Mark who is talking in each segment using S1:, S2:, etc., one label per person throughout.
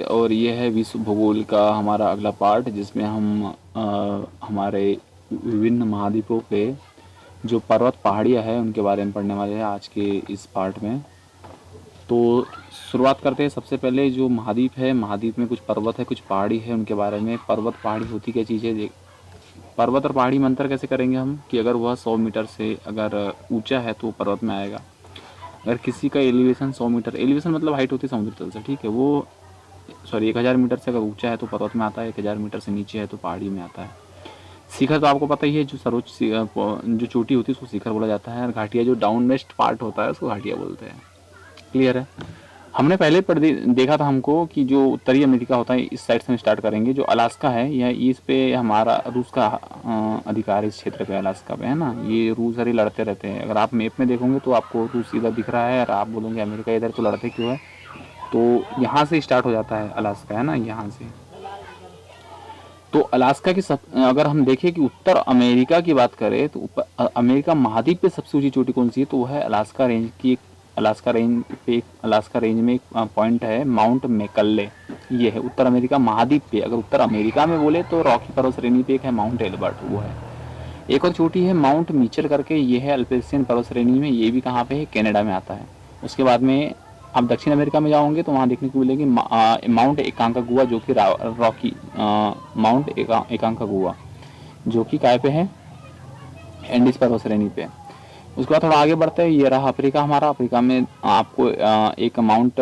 S1: और ये है विश्व भूगोल का हमारा अगला पार्ट, जिसमें हम हमारे विभिन्न महाद्वीपों पे जो पर्वत पहाड़ियाँ हैं उनके बारे में पढ़ने वाले हैं आज के इस पार्ट में। तो शुरुआत करते हैं। सबसे पहले जो महाद्वीप है, महाद्वीप में कुछ पर्वत है, कुछ पहाड़ी है, उनके बारे में। पर्वत पहाड़ी होती क्या चीज़ है? पर्वत और पहाड़ी में अंतर कैसे करेंगे हम कि अगर वह 100 मीटर से अगर ऊंचा है तो पर्वत में आएगा। अगर किसी का एलिवेशन 100 मीटर, एलिवेशन मतलब हाइट होती है समुद्र तल से, ठीक है, वो सॉरी 1000 मीटर से अगर ऊंचा है तो पर्वत में आता है, 1000 मीटर से नीचे है तो पहाड़ी में आता है। शिखर तो आपको पता ही है, जो सर्वोच्च जो चोटी होती है उसको शिखर बोला जाता है, और घाटिया जो डाउनवेस्ट पार्ट होता है उसको घाटिया बोलते हैं। क्लियर है? हमने पहले देखा था हमको कि जो उत्तरी अमेरिका होता है इस साइड से हम स्टार्ट करेंगे। जो अलास्का है यह इस पे हमारा रूस का अधिकार इस क्षेत्र पे, अलास्का पे है ना। ये रूस सारे लड़ते रहते हैं। अगर आप मैप में देखोगे तो आपको रूस इधर दिख रहा है और आप बोलोगे अमेरिका इधर, तो लड़ते क्यों है? तो यहाँ से स्टार्ट हो जाता है अलास्का, है ना, यहाँ से। तो अलास्का की अगर हम देखें कि उत्तर अमेरिका की बात करें तो अमेरिका महाद्वीप पे सबसे ऊंची चोटी कौन सी है? तो वह है अलास्का रेंज की। अलास्का रेंज में एक पॉइंट है माउंट मैकल्ले। ये है उत्तर अमेरिका महाद्वीप पे। अगर उत्तर अमेरिका में बोले तो रॉकी पर्वत श्रेणी पे एक है माउंट एल्बर्ट, वो है। एक और चोटी है माउंट मीचर करके, ये है अल्पेशियन पर्वत श्रेणी में। ये भी कहाँ पे है? कनाडा में आता है। उसके बाद में आप दक्षिण अमेरिका में जाओगे तो वहाँ देखने को मिलेगी माउंट एकांकागुआ, जो कि रॉकी माउंट एकांकागुआ, जो कि काय पे है? एंडीज पर्वत श्रेणी पे। उसके बाद थोड़ा आगे बढ़ते हैं। ये रहा अफ्रीका हमारा। अफ्रीका में आपको एक माउंट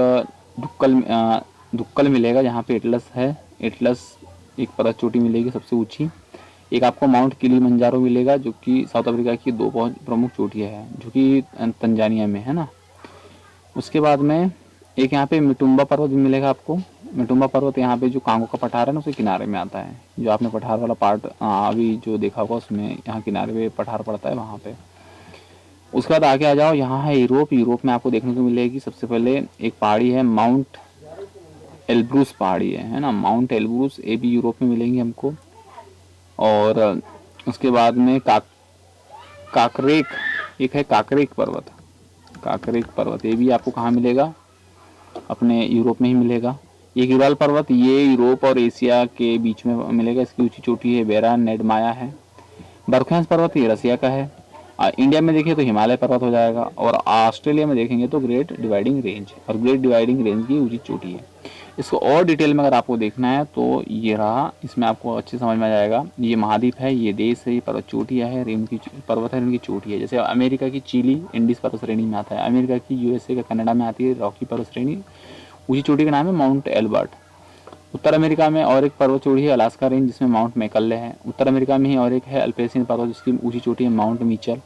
S1: दुक्कल मिलेगा, जहाँ पे एटलस है। एटलस एक पर्वत चोटी मिलेगी सबसे ऊंची। एक आपको माउंट किलिमंजारो मिलेगा, जो कि साउथ अफ्रीका की दो बहुत प्रमुख चोटियाँ हैं, जो कि तंजानिया में है ना। उसके बाद में एक यहाँ पे मिटुम्बा पर्वत भी मिलेगा आपको। मिटुम्बा पर्वत यहाँ पे जो कांगो का पठार है ना, उसके किनारे में आता है। जो आपने पठार वाला पार्ट अभी जो देखा होगा उसमें यहाँ किनारे पे पठार पड़ता है, वहाँ पे। उसके बाद आगे आ जाओ, यहाँ है यूरोप। यूरोप में आपको देखने को मिलेगी सबसे पहले एक पहाड़ी है माउंट एल्ब्रूस पहाड़ी है ना। माउंट एल्ब्रूस, ये भी यूरोप में मिलेंगी हमको। और उसके बाद में काकरेक, एक है काकरेक पर्वत। काकरेक पर्वत ये भी आपको कहाँ मिलेगा? अपने यूरोप में ही मिलेगा। एक यूराल पर्वत, ये यूरोप और एशिया के बीच में मिलेगा। इसकी ऊंची चोटी है वेरा नेडमाया है। बरखेंस पर्वत ये रसिया का है। इंडिया में देखिए तो हिमालय पर्वत हो जाएगा। और ऑस्ट्रेलिया में देखेंगे तो ग्रेट डिवाइडिंग रेंज, और ग्रेट डिवाइडिंग रेंज की ऊंची चोटी है। इसको और डिटेल में अगर आपको देखना है तो ये रहा, इसमें आपको अच्छे समझ में आ जाएगा। ये महाद्वीप है, ये देश है, ये पर्वत चोटियाँ है, इनकी पर्वत है, इनकी चोटी है। जैसे अमेरिका की चिली इंडीज पर्वत श्रेणी में आता है, अमेरिका की यूएसए का कनाडा में आती है रॉकी पर्वत श्रेणी। ऊंची चोटी का नाम है माउंट एल्बर्ट। उत्तर अमेरिका में और एक पर्वत चोटी है अलास्का रेंज, जिसमें माउंट मैकल्ले है। उत्तर अमेरिका में ही और एक है अल्पेशियन पर्वत, जिसकी ऊंची चोटी है माउंट मीचल।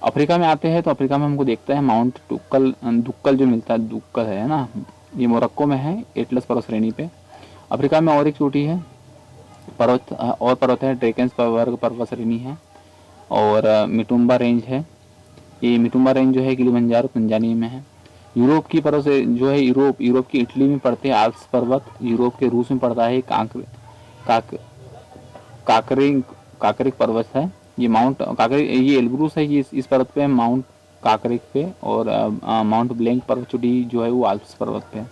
S1: अफ्रीका में आते हैं तो अफ्रीका में हमको देखते हैं माउंट दुक्कल जो मिलता है, दुक्कल है ना, ये मोरक्को में है एटलस पर्वत श्रेणी पे। अफ्रीका में और एक चोटी है पर्वत है ड्रेकेंस वर्ग पर्वत श्रेणी है। और मिटुम्बा रेंज है। ये मिटुम्बा रेंज जो है किलिमंजारो तंजानिया में है। यूरोप की पर्वत से जो है यूरोप की इटली में पड़ते हैं आल्प्स पर्वत। यूरोप के रूस में पड़ता है काकरिंग काकरिक पर्वत है। ये माउंट काकरिक, ये एल्ब्रूस है, ये इस पर्वत पे है माउंट काकरिक पे। और माउंट ब्लैंक पर्वत चोटी जो है वो आल्प्स पर्वत पे है।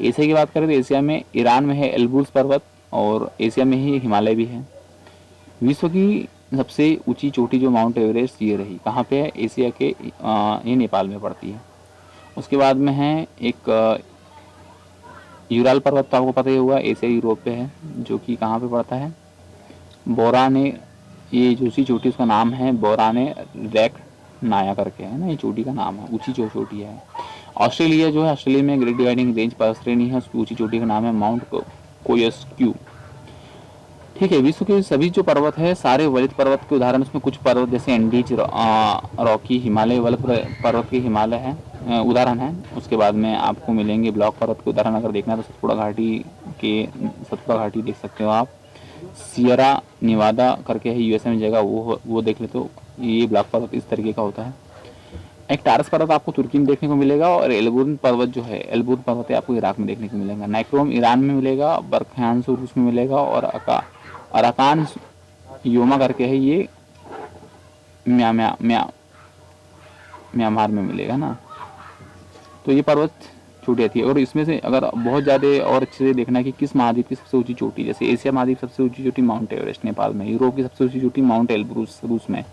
S1: एशिया की बात करें तो एशिया में ईरान में है एल्ब्रूस पर्वत, और एशिया में ही हिमालय भी है। विश्व की सबसे ऊंची चोटी जो माउंट एवरेस्ट ये रही, कहाँ पे है? एशिया के ये नेपाल में पड़ती है। उसके बाद में है एक यूराल पर्वत, तो आपको पता ही होगा एशिया यूरोप पे है, जो कि कहाँ पे पड़ता है? बोराने, ये जो ऊंची चोटी उसका नाम है बोराने रैक नाया करके, है ना, ये चोटी का नाम है, ऊंची जो चोटी है। ऑस्ट्रेलिया जो है, ऑस्ट्रेलिया में ग्रेट डिवाइडिंग रेंज पर्वत श्रेणी है, उसकी ऊंची चोटी का नाम है माउंट कोयस्क्यू। ठीक है। विश्व के सभी जो पर्वत है सारे वलित पर्वत के उदाहरण। उसमें कुछ पर्वत जैसे एंडीज, रॉकी, हिमालय वलित पर्वत के हिमालय है उदाहरण है। उसके बाद में आपको मिलेंगे ब्लॉक पर्वत के उदाहरण। अगर देखना है तो सतपुड़ा घाटी देख सकते हो आप। सियरा निवादा करके है यूएसए में जगह, वो देख ले तो ये ब्लॉक पर्वत इस तरीके का होता है। एक टारस पर्वत आपको तुर्की में देखने को मिलेगा। और एल्बुर्न पर्वत जो है, एल्बुर्न पर्वत है आपको इराक में देखने को मिलेगा। नाइक्रोम ईरान में मिलेगा, बरखांसु रूस में मिलेगा, और अराकान योमा करके है ये म्यांमार में मिलेगा ना। तो ये पर्वत चोटी आती है। और इसमें से अगर बहुत ज़्यादा और अच्छे से देखना है कि किस महाद्वीप की सबसे ऊंची चोटी, जैसे एशिया महाद्वीप सबसे ऊंची चोटी माउंट एवरेस्ट नेपाल में, यूरोप की सबसे ऊंची चोटी माउंट एल्ब्रूस रूस में,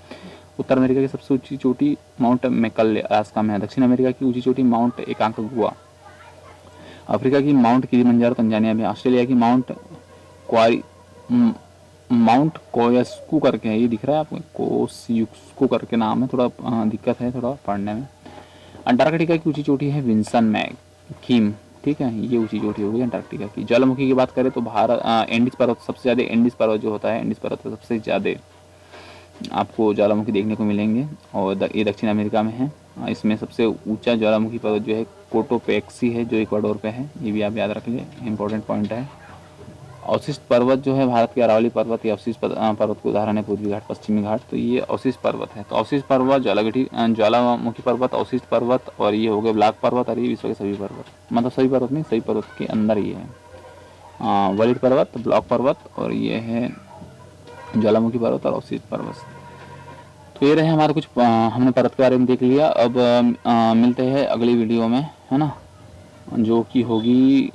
S1: उत्तर अमेरिका की सबसे ऊंची चोटी माउंट मैकल्ले अलास्का में है, दक्षिण अमेरिका की ऊंची चोटी माउंट एकांकागुआ, अफ्रीका की माउंट किलिमंजारो तंजानिया में, ऑस्ट्रेलिया की क्वारी माउंट कोयस्कू करके है, ये दिख रहा है आपको, कोस्युक्सको करके नाम है, थोड़ा दिक्कत है थोड़ा पढ़ने में। अंटार्कटिका की ऊंची चोटी है विंसन मैकिम, ठीक है, ये ऊंची चोटी हो गई अंटार्कटिका की। ज्वालामुखी की बात करें तो भारत एंडीज पर्वत सबसे ज़्यादा, एंडीज पर्वत जो होता है, एंडीज पर्वत पर सबसे ज़्यादा आपको ज्वालामुखी देखने को मिलेंगे, और ये दक्षिण अमेरिका में है। इसमें सबसे ऊंचा ज्वालामुखी पर्वत जो है कोटोपेक्सी है, जो इक्वाडोर पे है, ये भी आप याद रख लिए, इंपॉर्टेंट पॉइंट है। अवशिष्ट पर्वत जो है भारत के अरावली पर्वत, या अवशिष्ट पर्वत के उदाहरण है पूर्वी घाट पश्चिमी घाट, तो ये अवशिष्ट पर्वत है। तो अवशिष्ट पर्वत, ज्वालामुखी पर्वत, अवशिष्ट पर्वत, और ये हो गए ब्लैक पर्वत, और ये विश्व के सभी पर्वत, मतलब सभी पर्वत नहीं, सभी पर्वत के अंदर ये है वलित पर्वत, ब्लॉक पर्वत, और ये है ज्वालामुखी पर्वत और अवशिष्ट पर्वत। तो ये रहे हमारे कुछ हमने पर्वत के बारे में देख लिया। अब मिलते हैं अगली वीडियो में, है ना, जो कि होगी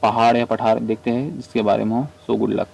S1: पहाड़ या पठार, देखते हैं जिसके बारे में हो। So good luck.